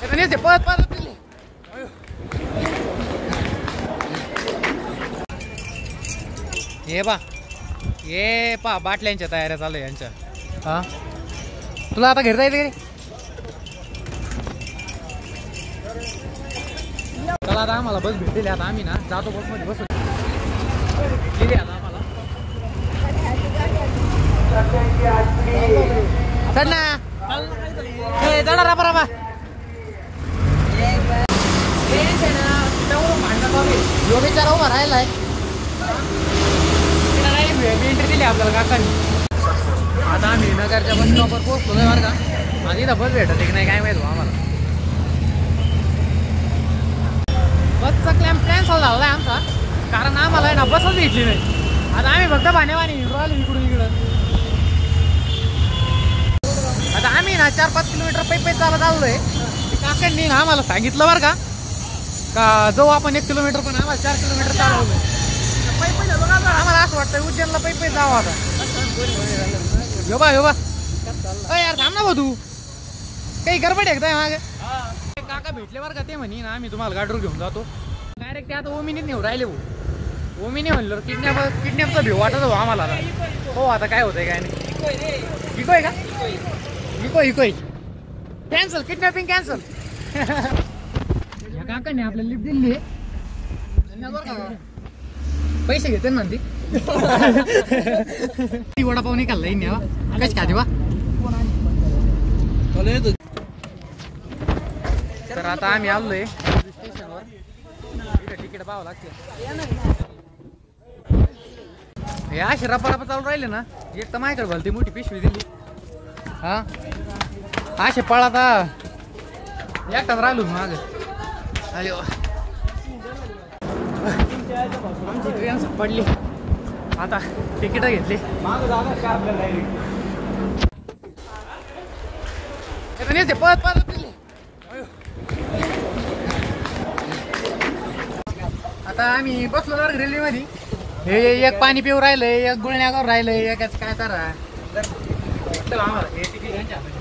पळत पळत हे पा बाटल्यांच्या तयाऱ्या चालू यांच्या. हा तुला आता घरी जायचं घरी. चला आता आम्हाला बस भेटली. आता आम्ही ना जातो बस मध्ये बसू. आता आम्हाला चढ ना चढा राबा राबा. यो बिचारा उभा राहिलाय. एंट्री दिली आपल्याला काकांनी. आता आम्ही नगरच्या बस स्टॉपवर पोहोचलोय बरं का. आणि इथं बस भेटत की नाही काय माहिती आम्हाला. बसचा क्लॅम्प कॅन्सल झाला आहे आमचा, कारण आम्हाला आहे ना बसच भेटली नाही. आता आम्ही फक्त भाण्यावानी राहिलो इकडून इकडं. आता आम्ही ना 4-5 किलोमीटर पै चालत आलोय. काकांनी ना आम्हाला सांगितलं बरं का जाऊ आपण 1 किलोमीटर, पण आम्हाला 4 किलोमीटर चालवलं. आम्हाला असं वाटतं उज्जैनला पै जावं आता. यो बा यार थांब ना भाऊ, तू काही गडबड आहे का मागे. काका भेटले बरं का. ते म्हणे ना आम्ही तुम्हाला गाडीवर घेऊन जातो डायरेक्ट. ते आता ओमिनीत नेऊ राहिले भाऊ. ओमिनी म्हणलं किडनॅपचा भेव वाटत हो आम्हाला. हो आता काय होतंय काय नाही. इकोय का इकोय कॅन्सल. Kidnapping cancel. काकांनी आपल्याला लिफ्ट दिली. पैसे घेते ना ती. वडापाव नाही खाल्ला इन कशी खाते बा. तर आता आम्ही आलोय स्टेशनवर. तिकीट पाहावं लागते. हे असे रपा चालू राहिले ना. एक तर माझ्याकडे भलती मोठी पिशवी दिली. हा असे पळाता एकटाच राहिलो माग. अरे आमची ट्रेन पडली. आता तिकीट घेतली. पळत पळत आता आम्ही बसलो ना रेल्वे मध्ये. हे एक पाणी पिऊ राहिलंय, एक गुळण्या करून राहिलंय, एकाच काय करा. आम्हाला हे तिकीट